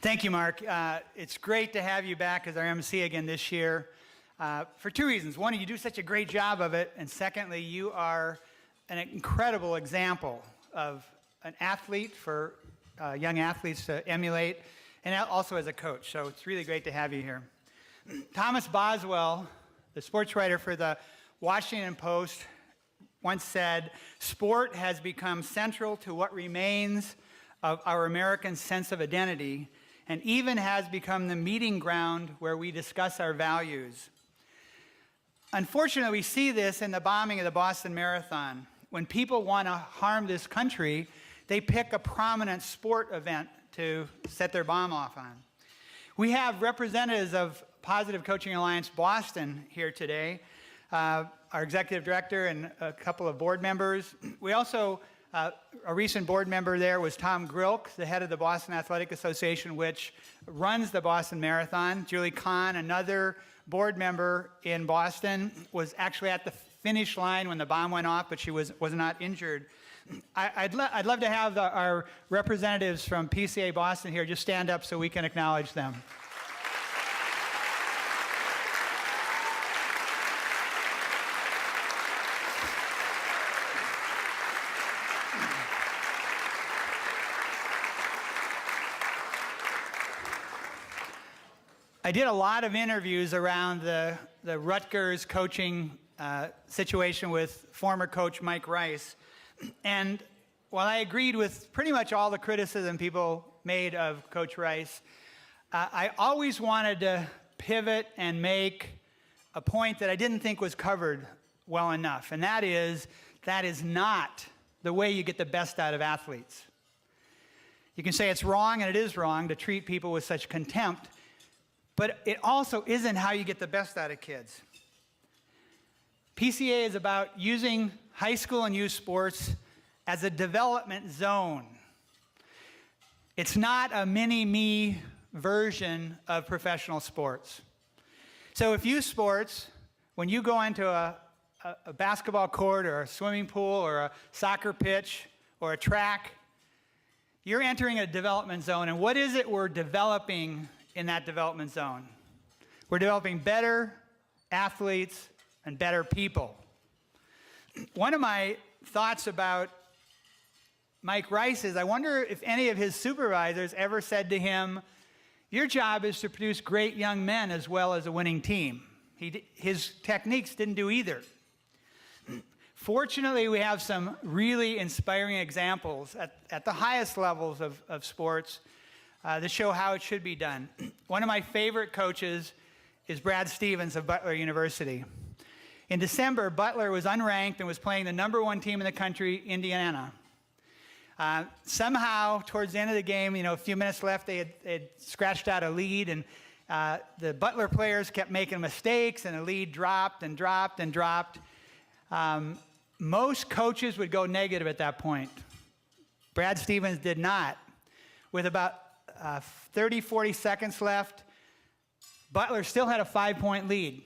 Thank you, Mark. It's great to have you back as our MC again this year for two reasons. One, you do such a great job of it, and secondly, you are an incredible example of an athlete for young athletes to emulate, and also as a coach. So it's really great to have you here. Thomas Boswell, the sports writer for the Washington Post, once said, "Sport has become central to what remains of our American sense of identity, and even has become the meeting ground where we discuss our values." Unfortunately, we see this in the bombing of the Boston Marathon. When people want to harm this country, they pick a prominent sport event to set their bomb off on. We have representatives of Positive Coaching Alliance Boston here today, our executive director and a couple of board members. We also, a recent board member there was Tom Grilk, the head of the Boston Athletic Association, which runs the Boston Marathon. Julie Kahn, another board member in Boston, was actually at the finish line when the bomb went off, but she was not injured. I'd love to have our representatives from PCA Boston here just stand up so we can acknowledge them. I did a lot of interviews around the Rutgers coaching situation with former coach Mike Rice. And while I agreed with pretty much all the criticism people made of Coach Rice, I always wanted to pivot and make a point that I didn't think was covered well enough. And that is not the way you get the best out of athletes. You can say it's wrong, and it is wrong, to treat people with such contempt. But it also isn't how you get the best out of kids. PCA is about using high school and youth sports as a development zone. It's not a mini-me version of professional sports. So if youth sports, when you go into a basketball court or a swimming pool or a soccer pitch or a track, you're entering a development zone. And what is it we're developing in that development zone? We're developing better athletes and better people. One of my thoughts about Mike Rice is I wonder if any of his supervisors ever said to him, "Your job is to produce great young men as well as a winning team." His techniques didn't do either. Fortunately, we have some really inspiring examples at the highest levels of sports that show how it should be done. One of my favorite coaches is Brad Stevens of Butler University. In December, Butler was unranked and was playing the #1 team in the country, Indiana. Somehow, towards the end of the game, a few minutes left, they had scratched out a lead, and the Butler players kept making mistakes, and the lead dropped and dropped and dropped. Most coaches would go negative at that point. Brad Stevens did not. With about 30, 40 seconds left, Butler still had a 5-point lead.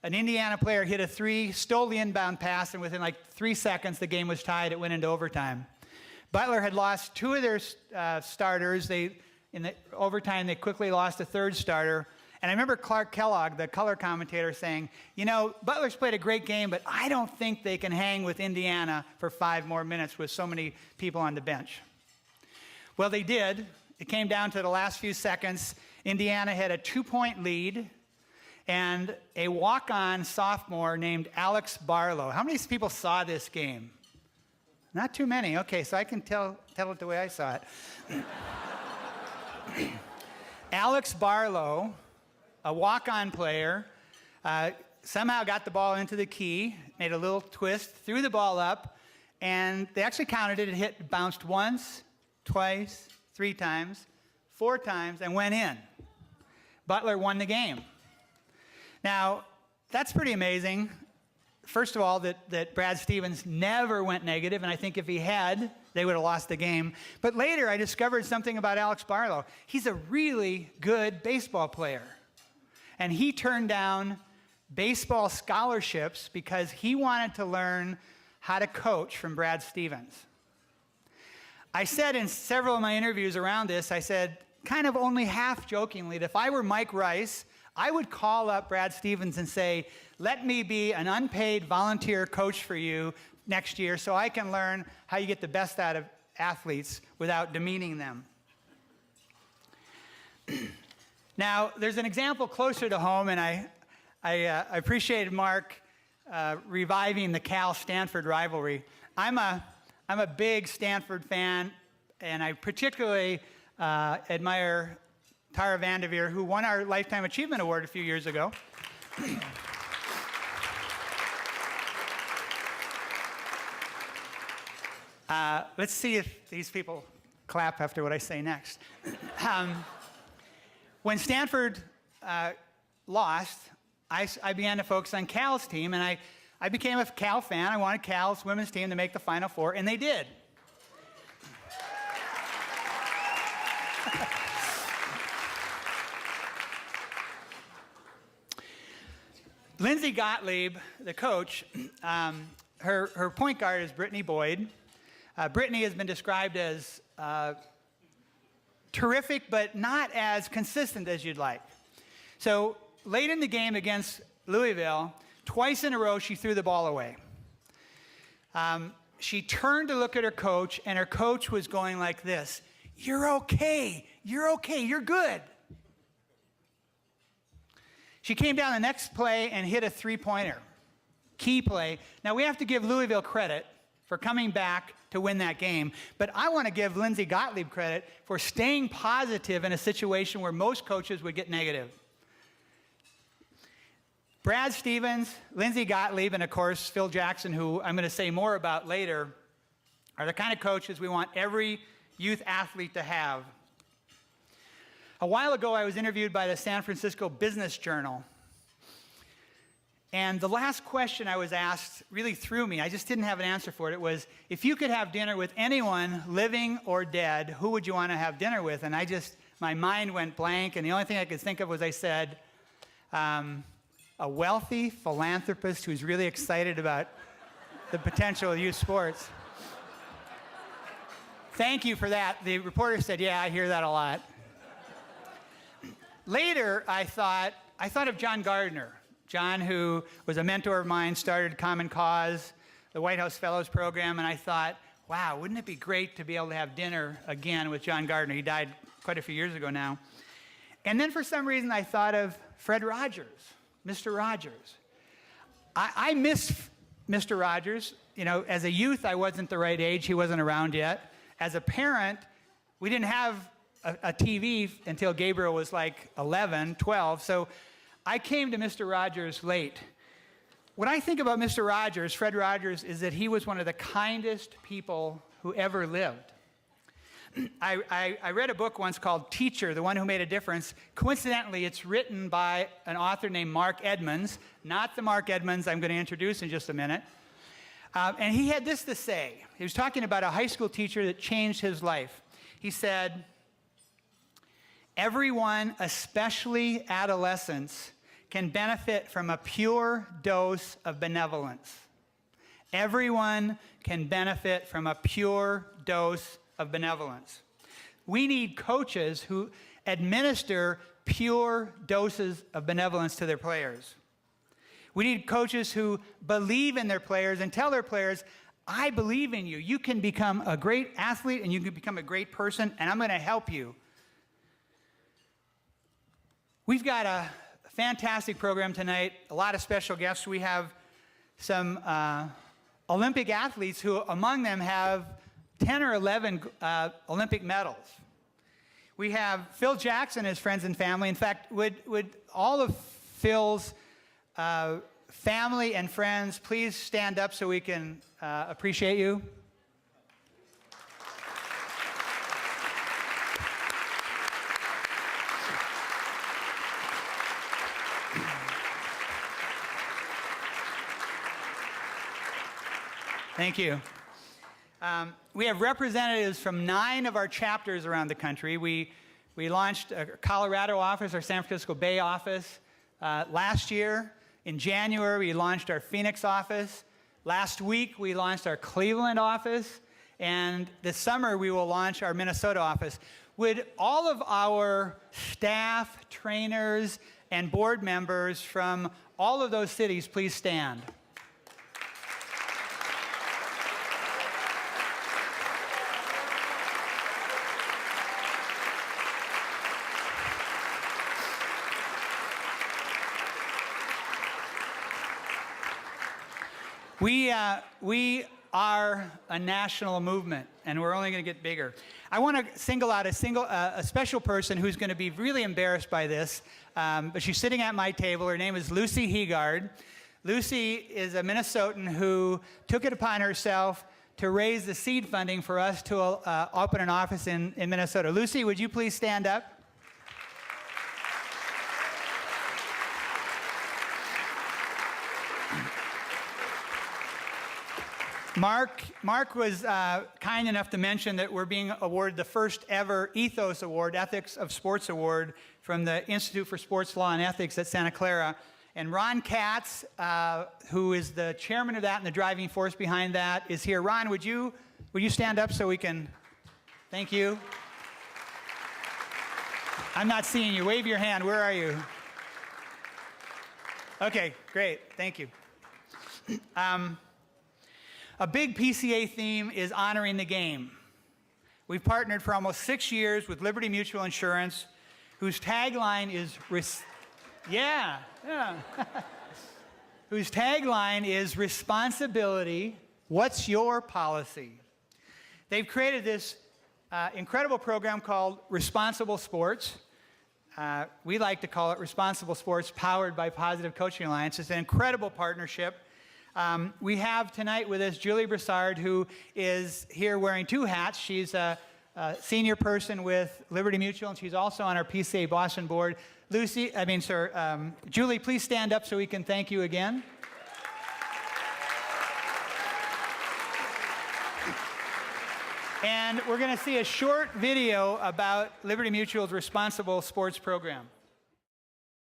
An Indiana player hit a three, stole the inbound pass, and within like 3 seconds, the game was tied. It went into overtime. Butler had lost 2 of their starters. In the overtime, they quickly lost a third starter. And I remember Clark Kellogg, the color commentator, saying, Butler's played a great game, but I don't think they can hang with Indiana for 5 more minutes with so many people on the bench. Well, they did. It came down to the last few seconds. Indiana had a 2-point lead, and a walk-on sophomore named Alex Barlow. How many people saw this game? Not too many. Okay, so I can tell it the way I saw it. Alex Barlow, a walk-on player, somehow got the ball into the key, made a little twist, threw the ball up, and they actually counted it. It bounced once, twice, 3 times, 4 times, and went in. Butler won the game. Now, that's pretty amazing. First of all, that Brad Stevens never went negative, and I think if he had, they would have lost the game. But later, I discovered something about Alex Barlow. He's a really good baseball player. And he turned down baseball scholarships because he wanted to learn how to coach from Brad Stevens. I said in several of my interviews around this, I said, kind of only half jokingly that if I were Mike Rice, I would call up Brad Stevens and say, let me be an unpaid volunteer coach for you next year so I can learn how you get the best out of athletes without demeaning them. Now, there's an example closer to home, and I appreciated Mark reviving the Cal-Stanford rivalry. I'm a big Stanford fan, and I particularly admire Tara Vanderveer, who won our Lifetime Achievement Award a few years ago. Let's see if these people clap after what I say next. When Stanford lost, I began to focus on Cal's team, and I became a Cal fan. I wanted Cal's women's team to make the Final Four, and they did. Lindsay Gottlieb, the coach, her point guard is Brittany Boyd. Brittany has been described as terrific, but not as consistent as you'd like. So late in the game against Louisville, twice in a row, she threw the ball away. She turned to look at her coach, and her coach was going like this: "You're okay. You're okay. You're good." She came down the next play and hit a three-pointer. Key play. Now, we have to give Louisville credit for coming back to win that game, but I want to give Lindsay Gottlieb credit for staying positive in a situation where most coaches would get negative. Brad Stevens, Lindsay Gottlieb, and of course, Phil Jackson, who I'm going to say more about later, are the kind of coaches we want every youth athlete to have. A while ago, I was interviewed by the San Francisco Business Journal. And the last question I was asked really threw me. I just didn't have an answer for it. It was, if you could have dinner with anyone, living or dead, who would you want to have dinner with? And my mind went blank, and the only thing I could think of was I said, a wealthy philanthropist who's really excited about the potential of youth sports. Thank you for that. The reporter said, yeah, I hear that a lot. Later, I thought of John Gardner. John, who was a mentor of mine, started Common Cause, the White House Fellows Program, and I thought, wow, wouldn't it be great to be able to have dinner again with John Gardner? He died quite a few years ago now. And then for some reason, I thought of Fred Rogers, Mr. Rogers. I miss Mr. Rogers. You know, as a youth, I wasn't the right age. He wasn't around yet. As a parent, we didn't have a TV until Gabriel was like 11, 12, so I came to Mr. Rogers late. When I think about Mr. Rogers, Fred Rogers, is that he was one of the kindest people who ever lived. I read a book once called Teacher, the One Who Made a Difference. Coincidentally, it's written by an author named Mark Edmonds, not the Mark Edmonds I'm going to introduce in just a minute. And he had this to say. He was talking about a high school teacher that changed his life. He said, "Everyone, especially adolescents, can benefit from a pure dose of benevolence." Everyone can benefit from a pure dose of benevolence. We need coaches who administer pure doses of benevolence to their players. We need coaches who believe in their players and tell their players, I believe in you. You can become a great athlete and you can become a great person, and I'm going to help you. We've got a fantastic program tonight, a lot of special guests. We have some Olympic athletes who among them have 10 or 11 Olympic medals. We have Phil Jackson, his friends and family. In fact, would all of Phil's family and friends please stand up so we can appreciate you? Thank you. We have representatives from 9 of our chapters around the country. We launched a Colorado office, our San Francisco Bay office. Last year, in January, we launched our Phoenix office. Last week, we launched our Cleveland office. And this summer, we will launch our Minnesota office. Would all of our staff, trainers, and board members from all of those cities please stand? We are a national movement, and we're only going to get bigger. I want to single out a special person who's going to be really embarrassed by this, but she's sitting at my table. Her name is Lucy Heegard. Lucy is a Minnesotan who took it upon herself to raise the seed funding for us to open an office in Minnesota. Lucy, would you please stand up? Mark was kind enough to mention that we're being awarded the first ever Ethos Award, Ethics of Sports Award, from the Institute for Sports Law and Ethics at Santa Clara. And Ron Katz, who is the chairman of that and the driving force behind that, is here. Ron, would you stand up so we can, thank you. I'm not seeing you. Wave your hand. Where are you? Okay, great. Thank you. A big PCA theme is honoring the game. We've partnered for almost 6 years with Liberty Mutual Insurance, whose tagline is, whose tagline is responsibility, what's your policy? They've created this incredible program called Responsible Sports. We like to call it Responsible Sports Powered by Positive Coaching Alliance. It's an incredible partnership. We have tonight with us Julie Broussard, who is here wearing 2 hats. She's a senior person with Liberty Mutual, and she's also on our PCA Boston board. Julie, please stand up so we can thank you again. And we're going to see a short video about Liberty Mutual's Responsible Sports program.